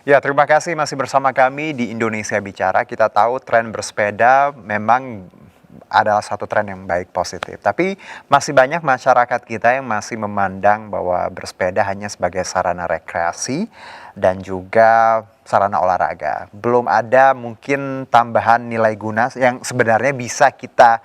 Ya, terima kasih masih bersama kami di Indonesia Bicara. Kita tahu tren bersepeda memang adalah satu tren yang baik positif. Tapi masih banyak masyarakat kita yang masih memandang bahwa bersepeda hanya sebagai sarana rekreasi dan juga sarana olahraga. Belum ada mungkin tambahan nilai guna yang sebenarnya bisa kita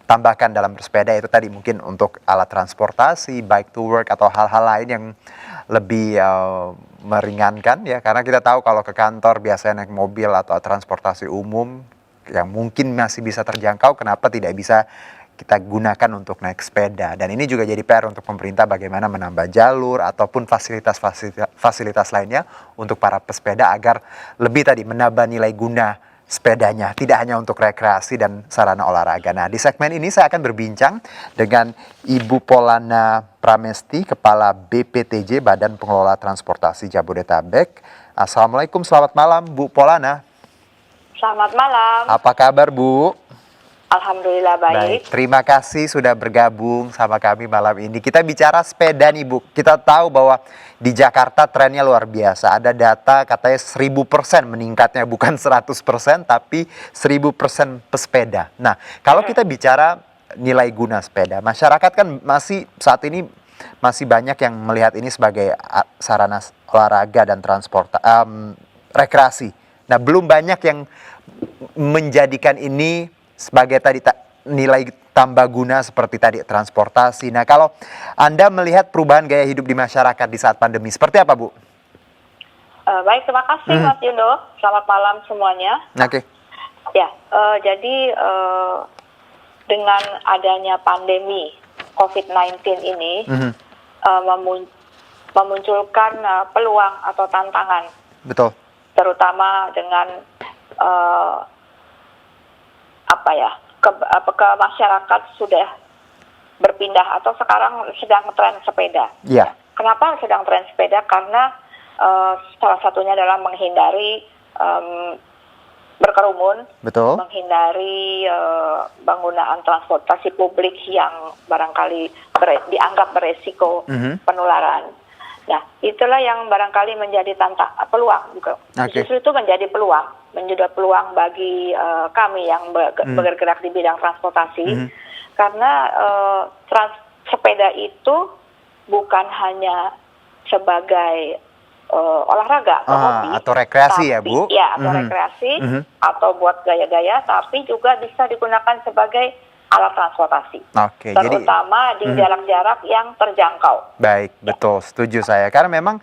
tambahkan dalam bersepeda, itu tadi mungkin untuk alat transportasi, bike to work atau hal-hal lain yang lebih meringankan ya, karena kita tahu kalau ke kantor biasanya naik mobil atau transportasi umum yang mungkin masih bisa terjangkau, kenapa tidak bisa kita gunakan untuk naik sepeda. Dan ini juga jadi PR untuk pemerintah bagaimana menambah jalur ataupun fasilitas lainnya untuk para pesepeda agar lebih tadi menambah nilai guna sepedanya, tidak hanya untuk rekreasi dan sarana olahraga. Nah, di segmen ini saya akan berbincang dengan Ibu Polana Pramesti, Kepala BPTJ, Badan Pengelola Transportasi Jabodetabek. Assalamualaikum, selamat malam Bu Polana. Selamat malam. Apa kabar Bu? Alhamdulillah baik. Terima kasih sudah bergabung sama kami malam ini. Kita bicara sepeda nih Bu. Kita tahu bahwa di Jakarta trennya luar biasa. Ada data katanya 1000% meningkatnya, bukan 100% tapi 1000% pesepeda. Nah, kalau kita bicara nilai guna sepeda, masyarakat kan masih saat ini masih banyak yang melihat ini sebagai sarana olahraga dan rekreasi. Nah, belum banyak yang menjadikan ini sebagai tadi nilai tambah guna seperti tadi transportasi. Nah, kalau Anda melihat perubahan gaya hidup di masyarakat di saat pandemi, seperti apa Bu? Baik, terima kasih Mas Yundo. Selamat malam semuanya. Oke. Ya, jadi dengan adanya pandemi COVID-19 ini memunculkan peluang atau tantangan. Betul. Terutama dengan ke masyarakat sudah berpindah atau sekarang sedang tren sepeda. Iya. Kenapa sedang tren sepeda? Karena salah satunya adalah menghindari berkerumun, Betul. menghindari penggunaan transportasi publik yang barangkali dianggap beresiko penularan. Nah, itulah yang barangkali menjadi peluang. Okay. Justru itu menjadi peluang bagi kami yang bergerak di bidang transportasi, karena sepeda itu bukan hanya sebagai olahraga atau hobi atau rekreasi tapi, ya Bu? Ya, atau rekreasi atau buat gaya-gaya, tapi juga bisa digunakan sebagai alat transportasi. Oke, terutama di jarak-jarak yang terjangkau. Baik, betul, setuju saya. Karena memang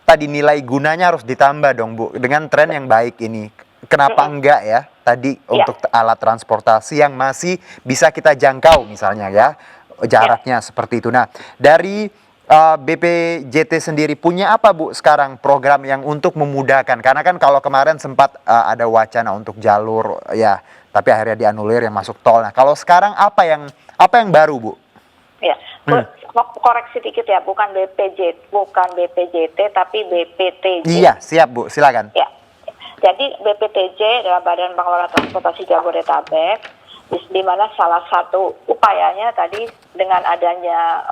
tadi nilai gunanya harus ditambah dong Bu, dengan tren yang baik ini. Kenapa enggak ya tadi untuk alat transportasi yang masih bisa kita jangkau misalnya ya, jaraknya seperti itu. Nah, dari BPJT sendiri punya apa Bu sekarang program yang untuk memudahkan? Karena kan kalau kemarin sempat ada wacana untuk jalur ya, tapi akhirnya dianulir yang masuk tol. Nah, kalau sekarang apa yang baru Bu? Ya, koreksi dikit ya, bukan BPJT tapi BPTJ. Iya, siap Bu, silakan. Ya. Jadi BPTJ adalah Badan Pengelola Transportasi Jabodetabek, di mana salah satu upayanya tadi dengan adanya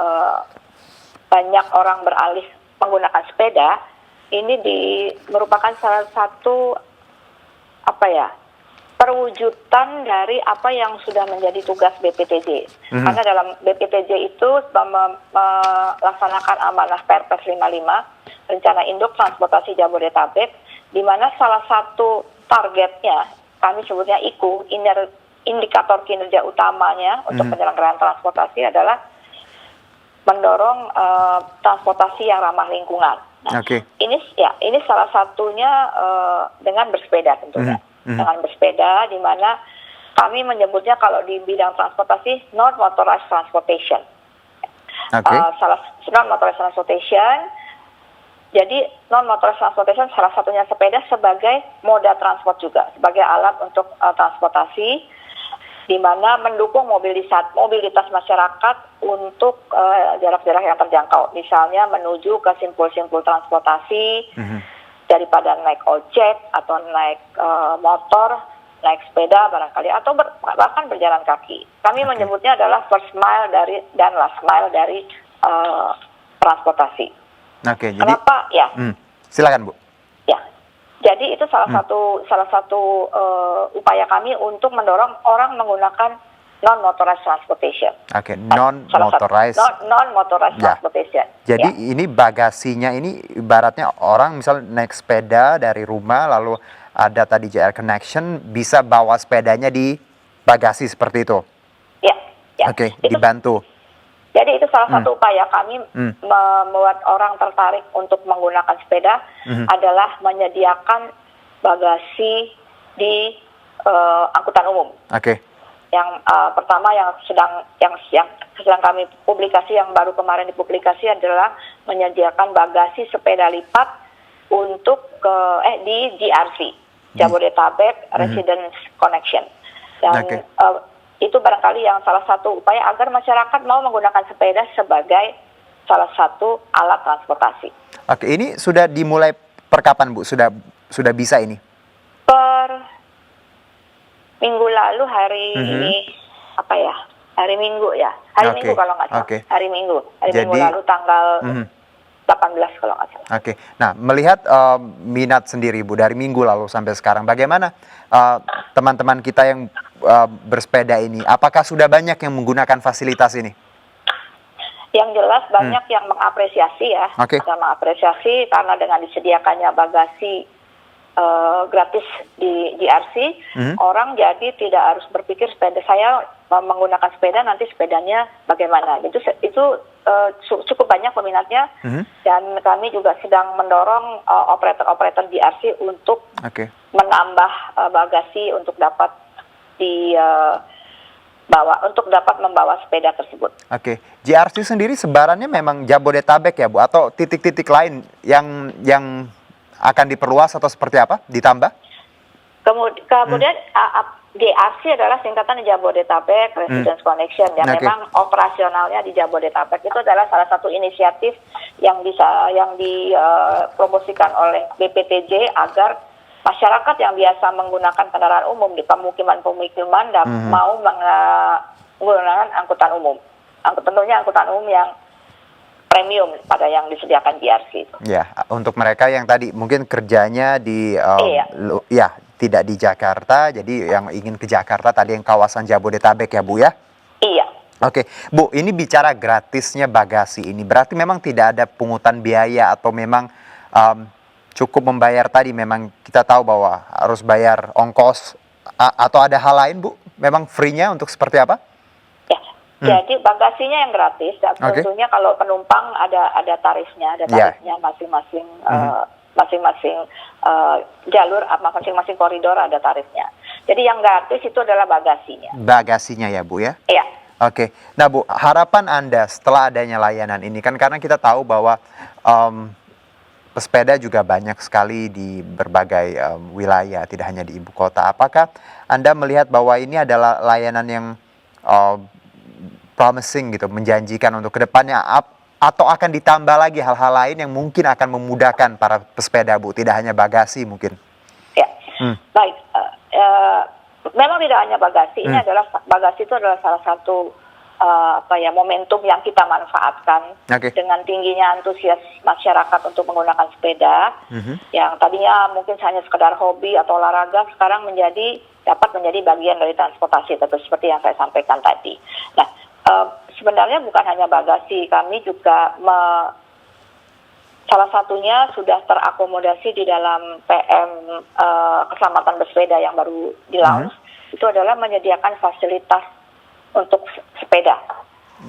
banyak orang beralih menggunakan sepeda, ini merupakan salah satu perwujudan dari apa yang sudah menjadi tugas BPTJ. Karena dalam BPTJ itu melaksanakan amanah Perpres 55, Rencana Induk Transportasi Jabodetabek, di mana salah satu targetnya, kami sebutnya IKU, indikator kinerja utamanya untuk penyelenggaraan transportasi adalah mendorong transportasi yang ramah lingkungan. Nah, ini salah satunya dengan bersepeda tentunya. Dengan bersepeda, di mana kami menyebutnya kalau di bidang transportasi non-motorized transportation. Non-motorized transportation. Jadi non-motorized transportation salah satunya sepeda sebagai moda transport juga, sebagai alat untuk transportasi, di mana mendukung mobilitas masyarakat untuk jarak-jarak yang terjangkau. Misalnya menuju ke simpul-simpul transportasi, daripada naik ojek atau naik motor, naik sepeda barangkali, atau bahkan berjalan kaki. Kami menyebutnya adalah first mile dan last mile dari transportasi. Oke, jadi kenapa? Ya. Silakan Bu. Ya. Jadi itu salah satu upaya kami untuk mendorong orang menggunakan non-motorized transportation. Oke, non-motorized. Non-motorized Ya. transportation. Jadi Ya. ini bagasinya ini ibaratnya orang misal naik sepeda dari rumah lalu ada tadi JR Connection bisa bawa sepedanya di bagasi seperti itu. Ya, ya. Oke, Itu, dibantu. jadi itu salah satu upaya kami Hmm. membuat orang tertarik untuk menggunakan sepeda adalah menyediakan bagasi di angkutan umum. Oke. Yang pertama yang sedang kami publikasi, yang baru kemarin dipublikasi adalah menyediakan bagasi sepeda lipat untuk di GRC, Jabodetabek Residence Connection. Dan Oke. itu barangkali yang salah satu upaya agar masyarakat mau menggunakan sepeda sebagai salah satu alat transportasi. Oke, ini sudah dimulai per kapan, Bu? Sudah bisa ini? Per minggu lalu hari Minggu ya. Hari Oke, Minggu kalau nggak salah. oke. Hari Minggu Jadi- lalu tanggal 18 kalau nggak salah. Oke, nah melihat minat sendiri Bu dari minggu lalu sampai sekarang, bagaimana teman-teman kita yang bersepeda ini? Apakah sudah banyak yang menggunakan fasilitas ini? Yang jelas banyak yang mengapresiasi ya. Oke. Yang mengapresiasi karena dengan disediakannya bagasi gratis di GRC, orang jadi tidak harus berpikir sepeda saya menggunakan sepeda nanti sepedanya bagaimana. Itu cukup banyak peminatnya, dan kami juga sedang mendorong operator-operator GRC untuk Oke. menambah bagasi untuk dapat untuk dapat membawa sepeda tersebut. Oke, GRC sendiri sebarannya memang Jabodetabek ya Bu, atau titik-titik lain yang akan diperluas atau seperti apa? Ditambah? Kemudian GRC adalah singkatan Jabodetabek Residence Connection, yang Oke. memang operasionalnya di Jabodetabek. Itu adalah salah satu inisiatif yang dipromosikan oleh BPTJ agar masyarakat yang biasa menggunakan kendaraan umum di pemukiman-pemukiman dan mau menggunakan angkutan umum. Tentunya angkutan umum yang premium pada yang disediakan GRC. Ya, untuk mereka yang tadi mungkin kerjanya di Iya. tidak di Jakarta, jadi yang ingin ke Jakarta tadi yang kawasan Jabodetabek ya Bu ya. Iya. Oke, Bu, ini bicara gratisnya bagasi ini, berarti memang tidak ada pungutan biaya atau memang cukup membayar tadi, memang kita tahu bahwa harus bayar ongkos atau ada hal lain Bu? Memang free-nya untuk seperti apa? Ya, jadi bagasinya yang gratis. Dan Oke. tentunya kalau penumpang ada tarifnya, masing-masing jalur, masing-masing koridor ada tarifnya. Jadi yang gratis itu adalah bagasinya. Bagasinya ya Bu ya? Iya. Oke, nah Bu, harapan Anda setelah adanya layanan ini, kan karena kita tahu bahwa pesepeda juga banyak sekali di berbagai wilayah, tidak hanya di ibu kota. Apakah Anda melihat bahwa ini adalah layanan yang promising gitu, menjanjikan untuk kedepannya, atau akan ditambah lagi hal-hal lain yang mungkin akan memudahkan para pesepeda Bu, tidak hanya bagasi mungkin? Ya, baik. Memang tidak hanya bagasi, ini adalah bagasi itu adalah salah satu momentum yang kita manfaatkan. Oke. Dengan tingginya antusias masyarakat untuk menggunakan sepeda, yang tadinya mungkin hanya sekedar hobi atau olahraga, sekarang dapat menjadi bagian dari transportasi, seperti yang saya sampaikan tadi. Nah, sebenarnya bukan hanya bagasi, kami juga salah satunya sudah terakomodasi di dalam PM keselamatan bersepeda yang baru di-launch, itu adalah menyediakan fasilitas untuk sepeda.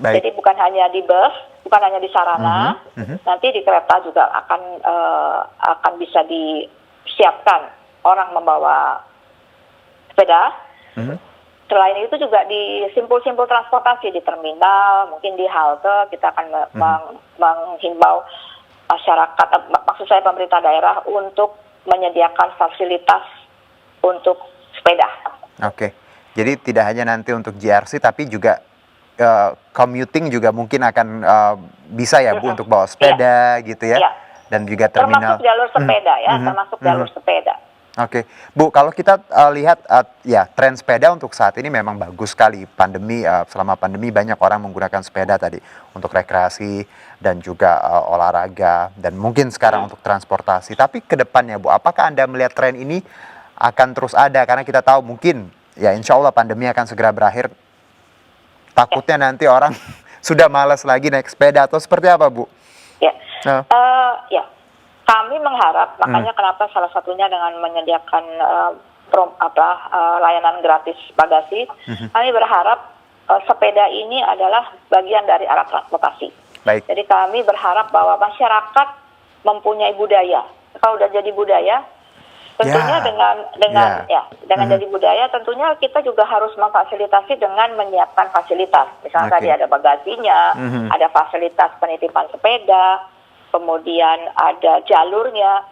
Baik. Jadi bukan hanya di bus, bukan hanya di sarana, nanti di kereta juga akan bisa disiapkan orang membawa sepeda. Selain itu juga di simpul-simpul transportasi, di terminal, mungkin di halte, kita akan menghimbau masyarakat, maksud saya pemerintah daerah, untuk menyediakan fasilitas untuk sepeda. Oke, jadi tidak hanya nanti untuk GRC, tapi juga commuting juga mungkin akan bisa ya Bu, untuk bawa sepeda gitu ya, dan juga terminal. Termasuk jalur sepeda ya, termasuk jalur sepeda. Oke, Bu, kalau kita lihat ya tren sepeda untuk saat ini memang bagus sekali. Selama pandemi banyak orang menggunakan sepeda tadi untuk rekreasi dan juga olahraga dan mungkin sekarang untuk transportasi. Tapi ke depannya, Bu, apakah Anda melihat tren ini akan terus ada? Karena kita tahu mungkin ya insya Allah pandemi akan segera berakhir. Takutnya nanti orang sudah malas lagi naik sepeda atau seperti apa, Bu? Ya, Nah. ya. Kami mengharap, makanya kenapa salah satunya dengan menyediakan layanan gratis bagasi, kami berharap sepeda ini adalah bagian dari alat transportasi. Baik. Jadi kami berharap bahwa masyarakat mempunyai budaya. Kalau udah jadi budaya, tentunya dengan jadi budaya, tentunya kita juga harus memfasilitasi dengan menyiapkan fasilitas. Misalnya tadi ada bagasinya, ada fasilitas penitipan sepeda, kemudian ada jalurnya.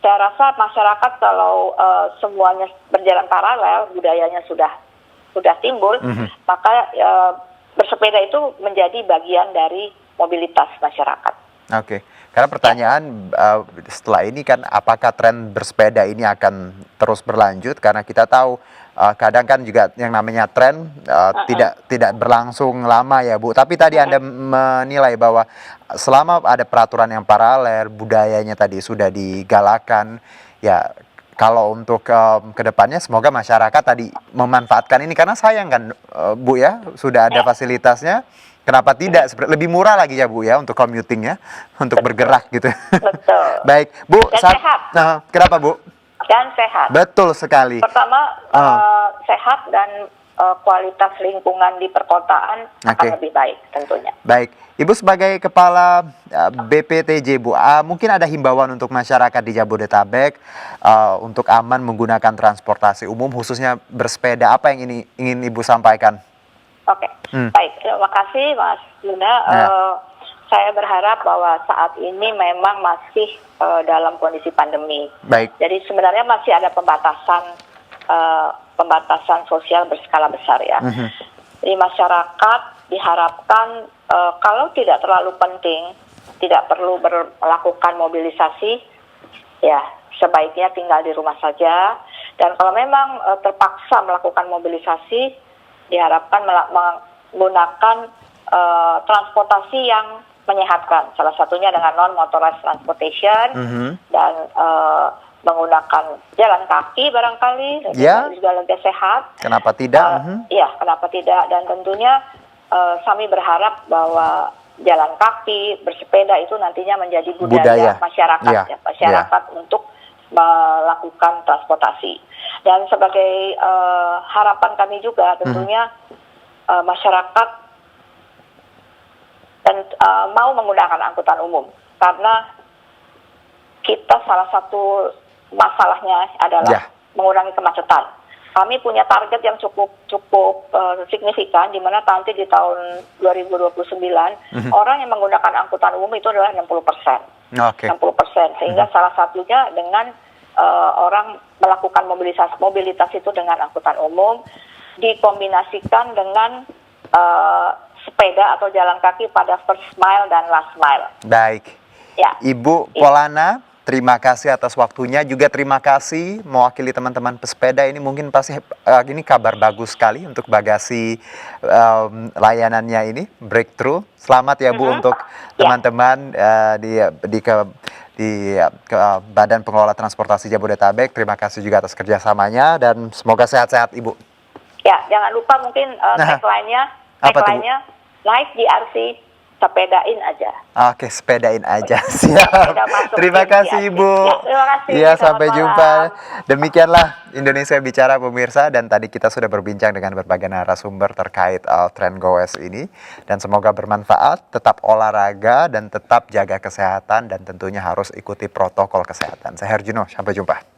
Saya rasa masyarakat kalau semuanya berjalan paralel, budayanya sudah timbul, maka bersepeda itu menjadi bagian dari mobilitas masyarakat. Oke, karena pertanyaan setelah ini kan apakah tren bersepeda ini akan terus berlanjut? Karena kita tahu kadang kan juga yang namanya tren tidak berlangsung lama ya, Bu. Tapi tadi Anda menilai bahwa selama ada peraturan yang paralel, budayanya tadi sudah digalakan, ya kalau untuk kedepannya semoga masyarakat tadi memanfaatkan ini karena sayang kan, Bu ya, sudah ada fasilitasnya. Kenapa tidak? Lebih murah lagi ya, Bu ya, untuk commuting ya, untuk bergerak gitu. Betul. Baik, Bu. Dan sehat. Kenapa, Bu? Dan sehat. Betul sekali. Pertama, sehat dan kualitas lingkungan di perkotaan akan lebih baik tentunya. Baik, Ibu sebagai Kepala BPTJ, Bu, mungkin ada himbauan untuk masyarakat di Jabodetabek untuk aman menggunakan transportasi umum, khususnya bersepeda. Apa yang ingin Ibu sampaikan? Oke, baik. Terima kasih, Mas Luna. Saya berharap bahwa saat ini memang masih dalam kondisi pandemi. Baik. Jadi sebenarnya masih ada pembatasan sosial berskala besar ya. Jadi masyarakat diharapkan kalau tidak terlalu penting, tidak perlu melakukan mobilisasi, ya sebaiknya tinggal di rumah saja. Dan kalau memang terpaksa melakukan mobilisasi, diharapkan menggunakan transportasi yang menyehatkan. Salah satunya dengan non-motorized transportation dan menggunakan jalan kaki barangkali juga lebih sehat. Kenapa tidak? Ya, kenapa tidak? Dan tentunya kami berharap bahwa jalan kaki, bersepeda itu nantinya menjadi budaya masyarakat untuk melakukan transportasi. Dan sebagai harapan kami juga tentunya masyarakat dan mau menggunakan angkutan umum karena kita salah satu masalahnya adalah mengurangi kemacetan. Kami punya target yang cukup signifikan di mana nanti di tahun 2029 orang yang menggunakan angkutan umum itu adalah 60%. 60%. Sehingga salah satunya dengan orang melakukan mobilitas itu dengan angkutan umum dikombinasikan dengan sepeda atau jalan kaki pada first mile dan last mile. Baik. Ya. Ibu Polana, terima kasih atas waktunya. Juga terima kasih mewakili teman-teman pesepeda ini. Mungkin pasti ini kabar bagus sekali untuk bagasi layanannya ini, breakthrough. Selamat ya Bu untuk teman-teman di Badan Pengelola Transportasi Jabodetabek. Terima kasih juga atas kerjasamanya dan semoga sehat-sehat Ibu. Ya, jangan lupa mungkin tagline-nya naik di RC, sepedain aja. Oke, sepedain aja. Siap. Terima kasih Ibu. Ya, terima kasih. Iya, sampai jumpa. Demikianlah Indonesia Bicara pemirsa, dan tadi kita sudah berbincang dengan berbagai narasumber terkait tren goes ini, dan semoga bermanfaat. Tetap olahraga dan tetap jaga kesehatan dan tentunya harus ikuti protokol kesehatan. Saya Herjuno, sampai jumpa.